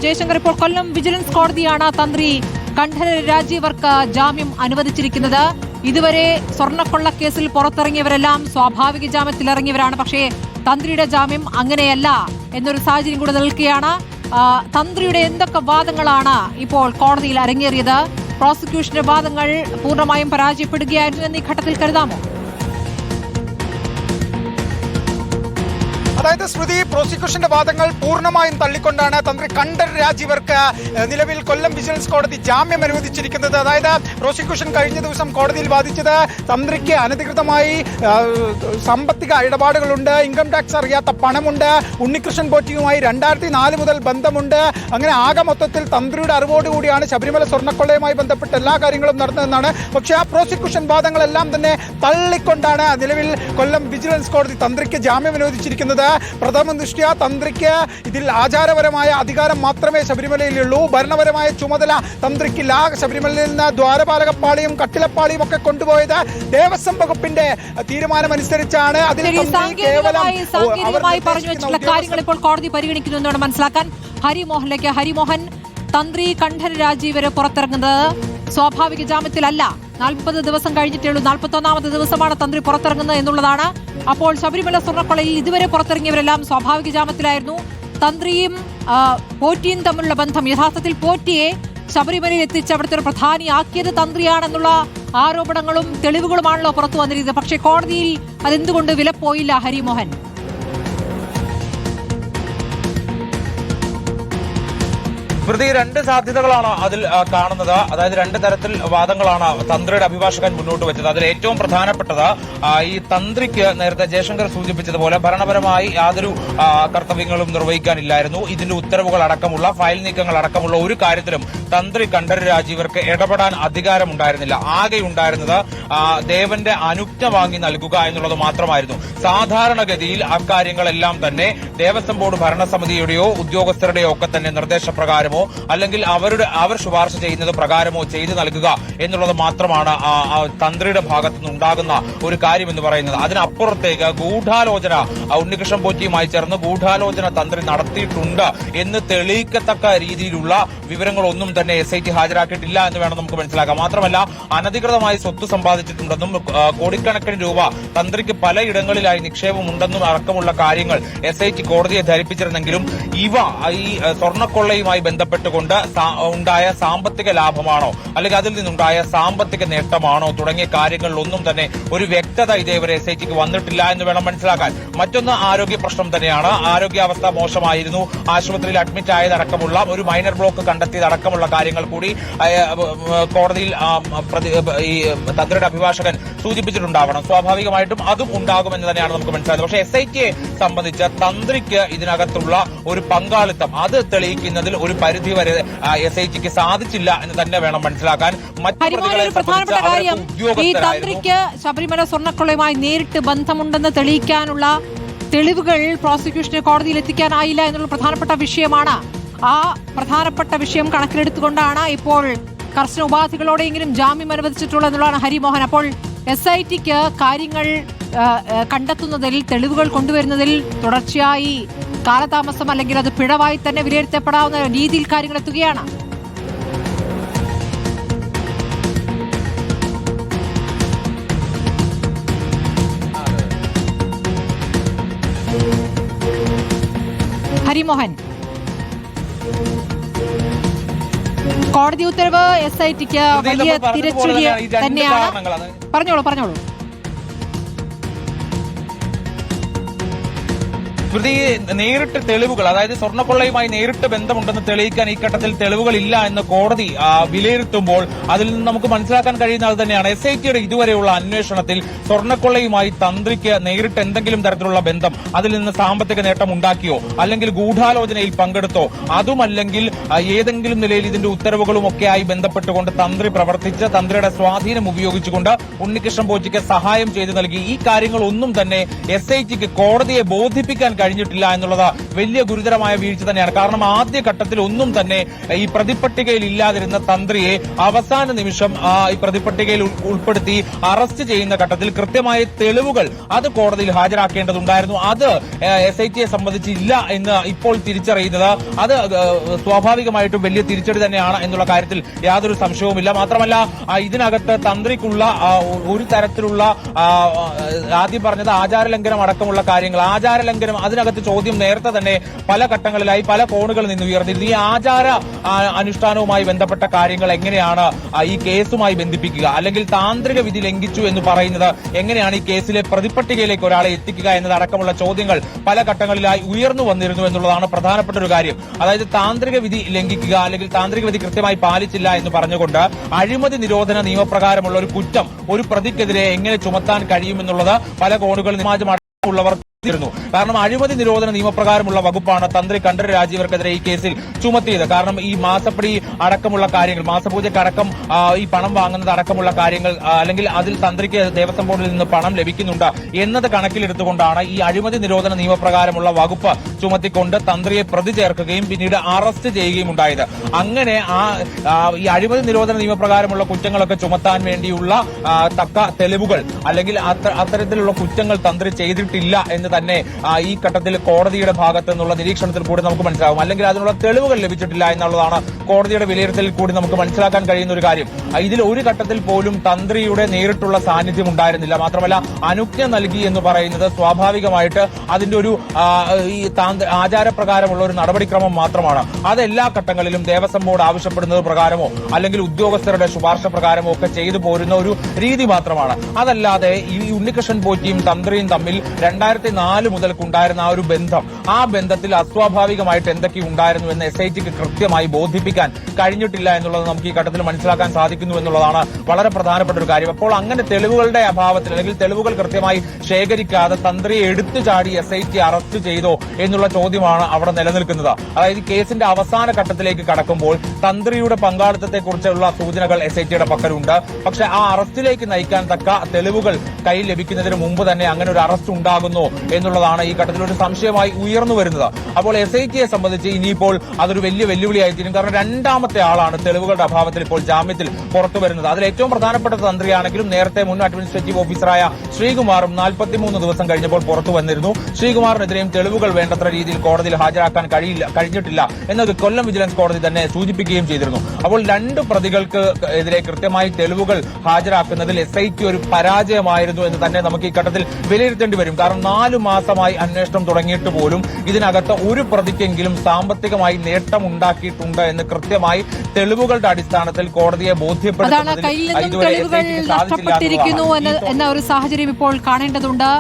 ജയശങ്കർ, ഇപ്പോൾ കൊല്ലം വിജിലൻസ് കോടതിയാണ് തന്ത്രി കണ്ഠര രാജീവർക്ക് ജാമ്യം അനുവദിച്ചിരിക്കുന്നത്. ഇതുവരെ സ്വർണ്ണക്കൊള്ളക്കേസിൽ പുറത്തിറങ്ങിയവരെല്ലാം സ്വാഭാവിക ജാമ്യത്തിലിറങ്ങിയവരാണ്. പക്ഷേ തന്ത്രിയുടെ ജാമ്യം അങ്ങനെയല്ല എന്നൊരു സാഹചര്യം കൂടെ നിൽക്കുകയാണ്. തന്ത്രിയുടെ എന്തൊക്കെ വാദങ്ങളാണ് ഇപ്പോൾ കോടതിയിൽ അരങ്ങേറിയത്? പ്രോസിക്യൂഷന്റെ വാദങ്ങൾ പൂർണ്ണമായും പരാജയപ്പെടുകയായിരുന്നു എന്ന് ഈ ഘട്ടത്തിൽ കരുതാമോ? അതായത് സ്മൃതി, പ്രോസിക്യൂഷന്റെ വാദങ്ങൾ പൂർണ്ണമായും തള്ളിക്കൊണ്ടാണ് തന്ത്രി കണ്ഠര രാജീവർക്ക് നിലവിൽ കൊല്ലം വിജിലൻസ് കോടതി ജാമ്യം അനുവദിച്ചിരിക്കുന്നത്. അതായത് പ്രോസിക്യൂഷൻ കഴിഞ്ഞ ദിവസം കോടതിയിൽ വാദിച്ചത് തന്ത്രിക്ക് അനധികൃതമായി സാമ്പത്തിക ഇടപാടുകളുണ്ട്, ഇൻകം ടാക്സ് അറിയാത്ത പണമുണ്ട്, ഉണ്ണികൃഷ്ണൻ പോറ്റിയുമായി 2004 മുതൽ ബന്ധമുണ്ട്. അങ്ങനെ ആകെ മൊത്തത്തിൽ തന്ത്രിയുടെ അറിവോടുകൂടിയാണ് ശബരിമല സ്വർണ്ണക്കൊള്ളയുമായി ബന്ധപ്പെട്ട എല്ലാ കാര്യങ്ങളും നടന്നതെന്നാണ്. പക്ഷേ ആ പ്രോസിക്യൂഷൻ വാദങ്ങളെല്ലാം തന്നെ തള്ളിക്കൊണ്ടാണ് നിലവിൽ കൊല്ലം വിജിലൻസ് കോടതി തന്ത്രിക്ക് ജാമ്യം അനുവദിച്ചിരിക്കുന്നത്. പ്രഥമ ദൃഷ്ട്യാ തന്ത്രിക്ക് ഇതിൽ ആചാരപരമായ അധികാരം മാത്രമേ ശബരിമലയിലുള്ളൂ. ഭരണപരമായ ചുമതല തന്ത്രിക്കില്ല. ശബരിമലയിൽ നിന്ന് ദ്വാരപാലകപ്പാളിയും കട്ടിലപ്പാളിയും ഒക്കെ കൊണ്ടുപോയത് ദേവസ്വം വകുപ്പിന്റെ തീരുമാനമനുസരിച്ചാണ്. അതിൽ സാങ്കേതികമായി പറഞ്ഞു വെച്ചിട്ടുള്ള കാര്യങ്ങൾ ഇപ്പോൾ കോടതി പരിഗണിക്കുന്നു എന്നാണ് മനസ്സിലാക്കാൻ. ഹരിമോഹനിലേക്ക്. ഹരിമോഹൻ, തന്ത്രി കണ്ഠര രാജീവര് പുറത്തിറങ്ങുന്നത് സ്വാഭാവിക ജാമ്യത്തിലല്ല. 40 ദിവസം കഴിഞ്ഞിട്ടേ ഉള്ളൂ. 41ാമത്തെ ദിവസമാണ് തന്ത്രി പുറത്തിറങ്ങുന്നത് എന്നുള്ളതാണ്. അപ്പോൾ ശബരിമല സ്വർണ്ണക്കൊള്ളയിൽ ഇതുവരെ പുറത്തിറങ്ങിയവരെല്ലാം സ്വാഭാവിക ജാമ്യത്തിലായിരുന്നു. തന്ത്രിയും പോറ്റിയും തമ്മിലുള്ള ബന്ധം, യഥാർത്ഥത്തിൽ പോറ്റിയെ ശബരിമലയിൽ എത്തിച്ച് അവിടുത്തെ ഒരു പ്രധാനിയാക്കിയത് തന്ത്രിയാണെന്നുള്ള ആരോപണങ്ങളും തെളിവുകളുമാണല്ലോ പുറത്തു വന്നിരിക്കുന്നത്. പക്ഷേ കോടതിയിൽ അതെന്തുകൊണ്ട് വിലപ്പോയില്ല ഹരിമോഹൻ? സ്മൃതി, രണ്ട് സാധ്യതകളാണ് അതിൽ കാണുന്നത്. അതായത് രണ്ട് തരത്തിൽ വാദങ്ങളാണ് തന്ത്രിയുടെ അഭിഭാഷകൻ മുന്നോട്ട് വെച്ചത്. അതിൽ ഏറ്റവും പ്രധാനപ്പെട്ടത് ഈ തന്ത്രിക്ക് നേരത്തെ ജയശങ്കർ സൂചിപ്പിച്ചതുപോലെ ഭരണപരമായി യാതൊരു കർത്തവ്യങ്ങളും നിർവഹിക്കാനില്ലായിരുന്നു. ഇതിന്റെ ഉത്തരവുകൾ അടക്കമുള്ള ഫയൽ നീക്കങ്ങൾ അടക്കമുള്ള ഒരു കാര്യത്തിലും തന്ത്രി കണ്ഠര രാജീവർക്ക് ഇടപെടാൻ അധികാരമുണ്ടായിരുന്നില്ല. ആകെ ഉണ്ടായിരുന്നത് ദേവന്റെ അനുജ്ഞ വാങ്ങി നൽകുക എന്നുള്ളത് മാത്രമായിരുന്നു. സാധാരണഗതിയിൽ അക്കാര്യങ്ങളെല്ലാം തന്നെ ദേവസ്വം ബോർഡ് ഭരണസമിതിയുടെയോ ഉദ്യോഗസ്ഥരുടെയോ ഒക്കെ തന്നെ നിർദ്ദേശപ്രകാരമോ അല്ലെങ്കിൽ അവർ ശുപാർശ ചെയ്യുന്നത് പ്രകാരമോ ചെയ്തു നൽകുക എന്നുള്ളത് മാത്രമാണ് തന്ത്രിയുടെ ഭാഗത്തുനിന്ന് ഉണ്ടാകുന്ന ഒരു കാര്യം എന്ന് പറയുന്നത്. അതിനപ്പുറത്തേക്ക് ഗൂഢാലോചന ഉണ്ണികൃഷ്ണൻ പോറ്റിയുമായി ചേർന്ന് ഗൂഢാലോചന തന്ത്രി നടത്തിയിട്ടുണ്ട് എന്ന് തെളിയിക്കത്തക്ക രീതിയിലുള്ള വിവരങ്ങളൊന്നും തന്നെ SIT ഹാജരാക്കിയിട്ടില്ല എന്ന് വേണം നമുക്ക് മനസ്സിലാക്കാം. മാത്രമല്ല, അനധികൃതമായി സ്വത്ത് സമ്പാദിച്ചിട്ടുണ്ടെന്നും കോടിക്കണക്കിന് രൂപ തന്ത്രിക്ക് പലയിടങ്ങളിലായി നിക്ഷേപമുണ്ടെന്നും അടക്കമുള്ള കാര്യങ്ങൾ SIT കോടതിയെ ധരിപ്പിച്ചിരുന്നെങ്കിലും ഇവ ഈ സ്വർണ്ണക്കൊള്ളയുമായി ബന്ധപ്പെട്ടുകൊണ്ട് ഉണ്ടായ സാമ്പത്തിക ലാഭമാണോ അല്ലെങ്കിൽ അതിൽ നിന്നുണ്ടായ സാമ്പത്തിക നേട്ടമാണോ തുടങ്ങിയ കാര്യങ്ങളിലൊന്നും തന്നെ ഒരു വ്യക്തത ഇതേവരെ SITക്ക് വന്നിട്ടില്ല എന്ന് വേണം മനസ്സിലാക്കാൻ. മറ്റൊന്ന് ആരോഗ്യ പ്രശ്നം തന്നെയാണ്. ആരോഗ്യാവസ്ഥ മോശമായിരുന്നു, ആശുപത്രിയിൽ അഡ്മിറ്റ് ആയതടക്കമുള്ള ഒരു മൈനർ ബ്ലോക്ക് കണ്ടെത്തിയതടക്കമുള്ള കാര്യങ്ങൾ കൂടി കോടതിയിൽ ഈ തന്ത്രിയുടെ അഭിഭാഷകൻ സൂചിപ്പിച്ചിട്ടുണ്ടാവണം. സ്വാഭാവികമായിട്ടും അതും ഉണ്ടാകുമെന്ന് തന്നെയാണ് നമുക്ക് മനസ്സിലായത്. പക്ഷേ SITയെ സംബന്ധിച്ച് തന്ത്രിക്ക് ഇതിനകത്തുള്ള ഒരു പങ്കാളിത്തം അത് തെളിയിക്കുന്നതിൽ ഒരു പരിധിവരെ SITക്ക് സാധിച്ചില്ല എന്ന് തന്നെ വേണം മനസ്സിലാക്കാൻ. പ്രധാനപ്പെട്ട കാര്യം, ഈ തന്ത്രിക്ക് ശബരിമല സ്വർണ്ണക്കൊള്ളയുമായി നേരിട്ട് ബന്ധമുണ്ടെന്ന് തെളിയിക്കാനുള്ള തെളിവുകൾ പ്രോസിക്യൂഷന് കോടതിയിൽ എത്തിക്കാനായില്ല എന്നുള്ള പ്രധാനപ്പെട്ട വിഷയമാണ്. ആ പ്രധാനപ്പെട്ട വിഷയം കണക്കിലെടുത്തുകൊണ്ടാണ് ഇപ്പോൾ കർശന ഉപാധികളോടെയെങ്കിലും ജാമ്യം അനുവദിച്ചിട്ടുള്ളത് എന്നുള്ളതാണ് ഹരിമോഹൻ. അപ്പോൾ SITക്ക് കാര്യങ്ങൾ കണ്ടെത്തുന്നതിൽ, തെളിവുകൾ കൊണ്ടുവരുന്നതിൽ തുടർച്ചയായി കാലതാമസം അല്ലെങ്കിൽ അത് പിഴവായി തന്നെ വിലയിരുത്തപ്പെടാവുന്ന രീതിയിൽ കാര്യങ്ങൾ എത്തുകയാണ്. ഹരിമോഹൻ, കോടതി ഉത്തരവ് SITക്ക് വലിയ തിരിച്ചടി തന്നെയാണ്. പറഞ്ഞോളൂ. നേരിട്ട് തെളിവുകൾ, അതായത് സ്വർണ്ണക്കൊള്ളയുമായി നേരിട്ട് ബന്ധമുണ്ടെന്ന് തെളിയിക്കാൻ ഈ ഘട്ടത്തിൽ തെളിവുകളില്ല എന്ന് കോടതി വിലയിരുത്തുമ്പോൾ അതിൽ നിന്ന് നമുക്ക് മനസ്സിലാക്കാൻ കഴിയുന്ന അത് തന്നെയാണ്. SITയുടെ ഇതുവരെയുള്ള അന്വേഷണത്തിൽ സ്വർണ്ണക്കൊള്ളയുമായി തന്ത്രിക്ക് നേരിട്ട് എന്തെങ്കിലും തരത്തിലുള്ള ബന്ധം, അതിൽ നിന്ന് സാമ്പത്തിക നേട്ടം ഉണ്ടാക്കിയോ അല്ലെങ്കിൽ ഗൂഢാലോചനയിൽ പങ്കെടുത്തോ, അതുമല്ലെങ്കിൽ ഏതെങ്കിലും നിലയിൽ ഇതിന്റെ ഉത്തരവുകളും ഒക്കെയായി ബന്ധപ്പെട്ടുകൊണ്ട് തന്ത്രി പ്രവർത്തിച്ച് തന്ത്രിയുടെ സ്വാധീനം ഉപയോഗിച്ചുകൊണ്ട് ഉണ്ണികൃഷ്ണൻ പോറ്റിക്ക് സഹായം ചെയ്തു നൽകി, ഈ കാര്യങ്ങളൊന്നും തന്നെ SITക്ക് കോടതിയെ ബോധിപ്പിക്കാൻ കഴിഞ്ഞിട്ടില്ല എന്നുള്ളത് വലിയ ഗുരുതരമായ വീഴ്ച തന്നെയാണ്. കാരണം ആദ്യഘട്ടത്തിൽ ഒന്നും തന്നെ ഈ പ്രതിപട്ടികയിൽ ഇല്ലാതിരുന്ന തന്ത്രിയെ അവസാന നിമിഷം ഈ പ്രതിപട്ടികയിൽ ഉൾപ്പെടുത്തി അറസ്റ്റ് ചെയ്യുന്ന ഘട്ടത്തിൽ കൃത്യമായ തെളിവുകൾ അത് കോടതിയിൽ ഹാജരാക്കേണ്ടതുണ്ടായിരുന്നു. അത് SITയെ സംബന്ധിച്ചില്ല എന്ന് ഇപ്പോൾ തിരിച്ചറിയുന്നത് അത് സ്വാഭാവികമായിട്ടും വലിയ തിരിച്ചടി തന്നെയാണ് എന്നുള്ള കാര്യത്തിൽ യാതൊരു സംശയവുമില്ല. മാത്രമല്ല ഇതിനകത്ത് തന്ത്രിക്കുള്ള ഒരു തരത്തിലുള്ള ആദ്യം പറഞ്ഞത് ആചാരലംഘനം അടക്കമുള്ള കാര്യങ്ങൾ, ആചാരലംഘനം അതിനകത്ത് ചോദ്യം നേരത്തെ തന്നെ പല ഘട്ടങ്ങളിലായി പല കോണുകളിൽ നിന്ന് ഉയർന്നിരുന്നു. ഈ ആചാര അനുഷ്ഠാനവുമായി ബന്ധപ്പെട്ട കാര്യങ്ങൾ എങ്ങനെയാണ് ഈ കേസുമായി ബന്ധിപ്പിക്കുക, അല്ലെങ്കിൽ താന്ത്രിക വിധി ലംഘിച്ചു എന്ന് പറയുന്നത് എങ്ങനെയാണ് ഈ കേസിലെ പ്രതിപട്ടികയിലേക്ക് ഒരാളെ എത്തിക്കുക എന്നതടക്കമുള്ള ചോദ്യങ്ങൾ പല ഘട്ടങ്ങളിലായി ഉയർന്നു വന്നിരുന്നു എന്നുള്ളതാണ് പ്രധാനപ്പെട്ട ഒരു കാര്യം. അതായത് താന്ത്രിക വിധി ലംഘിക്കുക അല്ലെങ്കിൽ താന്ത്രിക വിധി കൃത്യമായി പാലിച്ചില്ല എന്ന് പറഞ്ഞുകൊണ്ട് അഴിമതി നിരോധന നിയമപ്രകാരമുള്ള ഒരു കുറ്റം ഒരു പ്രതിക്കെതിരെ എങ്ങനെ ചുമത്താൻ കഴിയുമെന്നുള്ളത് പല കോണുകളിൽ സമാജമുള്ളവർ ിരുന്നു. കാരണം അഴിമതി നിരോധന നിയമപ്രകാരമുള്ള വകുപ്പാണ് തന്ത്രി കണ്ഠരര് രാജീവർക്കെതിരെ ഈ കേസിൽ ചുമത്തിയത്. കാരണം ഈ മാസപ്പടി അടക്കമുള്ള കാര്യങ്ങൾ, മാസപൂജക്കടക്കം ഈ പണം വാങ്ങുന്നത് അടക്കമുള്ള കാര്യങ്ങൾ, അല്ലെങ്കിൽ അതിൽ തന്ത്രിക്ക് ദേവസ്വം ബോർഡിൽ നിന്ന് പണം ലഭിക്കുന്നുണ്ട് എന്നത് കണക്കിലെടുത്തുകൊണ്ടാണ് ഈ അഴിമതി നിരോധന നിയമപ്രകാരമുള്ള വകുപ്പ് ചുമത്തിക്കൊണ്ട് തന്ത്രിയെ പ്രതി ചേർക്കുകയും പിന്നീട് അറസ്റ്റ് ചെയ്യുകയും ഉണ്ടായത്. അങ്ങനെ ഈ അഴിമതി നിരോധന നിയമപ്രകാരമുള്ള കുറ്റങ്ങളൊക്കെ ചുമത്താൻ വേണ്ടിയുള്ള തക്ക തെളിവുകൾ അല്ലെങ്കിൽ അത്തരത്തിലുള്ള കുറ്റങ്ങൾ തന്ത്രി ചെയ്തിട്ടില്ല എന്ന് തന്നെ ഈ ഘട്ടത്തിൽ കോടതിയുടെ ഭാഗത്ത് നിന്നുള്ള നിരീക്ഷണത്തിൽ കൂടി നമുക്ക് മനസ്സിലാവും. അല്ലെങ്കിൽ അതിനുള്ള തെളിവുകൾ ലഭിച്ചിട്ടില്ല എന്നുള്ളതാണ് കോടതിയുടെ വിലയിരുത്തലിൽ കൂടി നമുക്ക് മനസ്സിലാക്കാൻ കഴിയുന്ന ഒരു കാര്യം. ഇതിൽ ഒരു ഘട്ടത്തിൽ പോലും തന്ത്രിയുടെ നേരിട്ടുള്ള സാന്നിധ്യം ഉണ്ടായിരുന്നില്ല. മാത്രമല്ല അനുജ്ഞ നൽകി എന്ന് പറയുന്നത് സ്വാഭാവികമായിട്ട് അതിന്റെ ഒരു ഈ ആചാരപ്രകാരമുള്ള ഒരു നടപടിക്രമം മാത്രമാണ്. അത് എല്ലാ ഘട്ടങ്ങളിലും ദേവസ്വം ബോർഡ് ആവശ്യപ്പെടുന്നത് പ്രകാരമോ അല്ലെങ്കിൽ ഉദ്യോഗസ്ഥരുടെ ശുപാർശ പ്രകാരമോ ഒക്കെ ചെയ്തു പോരുന്ന ഒരു രീതി മാത്രമാണ്. അതല്ലാതെ ഈ ഉണ്ണികൃഷ്ണൻ പോറ്റിയും തന്ത്രിയും തമ്മിൽ 2004 മുതൽക്കുണ്ടായിരുന്ന ആ ഒരു ബന്ധം, ആ ബന്ധത്തിൽ അസ്വാഭാവികമായിട്ട് എന്തൊക്കെ ഉണ്ടായിരുന്നു എന്ന് SITക്ക് കൃത്യമായി ബോധിപ്പിക്കാൻ കഴിഞ്ഞിട്ടില്ല എന്നുള്ളത് നമുക്ക് ഈ ഘട്ടത്തിൽ മനസ്സിലാക്കാൻ സാധിക്കുന്നു എന്നുള്ളതാണ് വളരെ പ്രധാനപ്പെട്ട ഒരു കാര്യം. അപ്പോൾ അങ്ങനെ തെളിവുകളുടെ അഭാവത്തിൽ അല്ലെങ്കിൽ തെളിവുകൾ കൃത്യമായി ശേഖരിക്കാതെ തന്ത്രിയെ എടുത്തു ചാടി SIT അറസ്റ്റ് ചെയ്തോ എന്നുള്ള ചോദ്യമാണ് അവിടെ നിലനിൽക്കുന്നത്. അതായത് കേസിന്റെ അവസാന ഘട്ടത്തിലേക്ക് കടക്കുമ്പോൾ തന്ത്രിയുടെ പങ്കാളിത്തത്തെക്കുറിച്ചുള്ള സൂചനകൾ SITയുടെ പക്കലുണ്ട്. പക്ഷെ ആ അറസ്റ്റിലേക്ക് നയിക്കാൻ തക്ക തെളിവുകൾ കയ്യിൽ ലഭിക്കുന്നതിന് മുമ്പ് തന്നെ അങ്ങനെ ഒരു അറസ്റ്റ് ഉണ്ടാകുന്നു എന്നുള്ളതാണ് ഈ ഘട്ടത്തിൽ ഒരു സംശയമായി ഉയർന്നു വരുന്നത്. അപ്പോൾ SITയെ സംബന്ധിച്ച് ഇനിയിപ്പോൾ അതൊരു വലിയ വെല്ലുവിളിയായിത്തീരും. കാരണം രണ്ടാമത്തെ ആളാണ് തെളിവുകളുടെ അഭാവത്തിൽ ഇപ്പോൾ ജാമ്യത്തിൽ പുറത്തു വരുന്നത്. അതിൽ ഏറ്റവും പ്രധാനപ്പെട്ട തന്ത്രിയാണെങ്കിലും നേരത്തെ മുൻ അഡ്മിനിസ്ട്രേറ്റീവ് ഓഫീസറായ ശ്രീകുമാറും 43 ദിവസം കഴിഞ്ഞപ്പോൾ പുറത്തു വന്നിരുന്നു. ശ്രീകുമാറിനെതിരെയും തെളിവുകൾ വേണ്ടത്ര രീതിയിൽ കോടതിയിൽ ഹാജരാക്കാൻ കഴിഞ്ഞിട്ടില്ല എന്നത് കൊല്ലം വിജിലൻസ് കോടതി തന്നെ സൂചിപ്പിക്കുകയും ചെയ്തിരുന്നു. അപ്പോൾ രണ്ട് പ്രതികൾക്ക് എതിരെ കൃത്യമായി തെളിവുകൾ ഹാജരാക്കുന്നതിൽ SIT ഒരു പരാജയമായിരുന്നു എന്ന് തന്നെ നമുക്ക് ഈ ഘട്ടത്തിൽ വിലയിരുത്തേണ്ടി വരും. കാരണം 4 മാസമായി അന്വേഷണം തുടങ്ങിയിട്ട് പോലും ഇതിനകത്ത് ഒരു പ്രതിക്കെങ്കിലും സാമ്പത്തികമായി നേട്ടമുണ്ടാക്കിയിട്ടുണ്ട് എന്ന് കൃത്യമായി തെളിവുകളുടെ അടിസ്ഥാനത്തിൽ കോടതിയെ ബോധ്യപ്പെടുത്തുന്നതിൽ തെളിവുകൾ നഷ്ടപ്പെട്ടിരിക്കുന്നു എന്ന ഒരു സാഹചര്യം ഇപ്പോൾ കാണേണ്ടതുണ്ട്.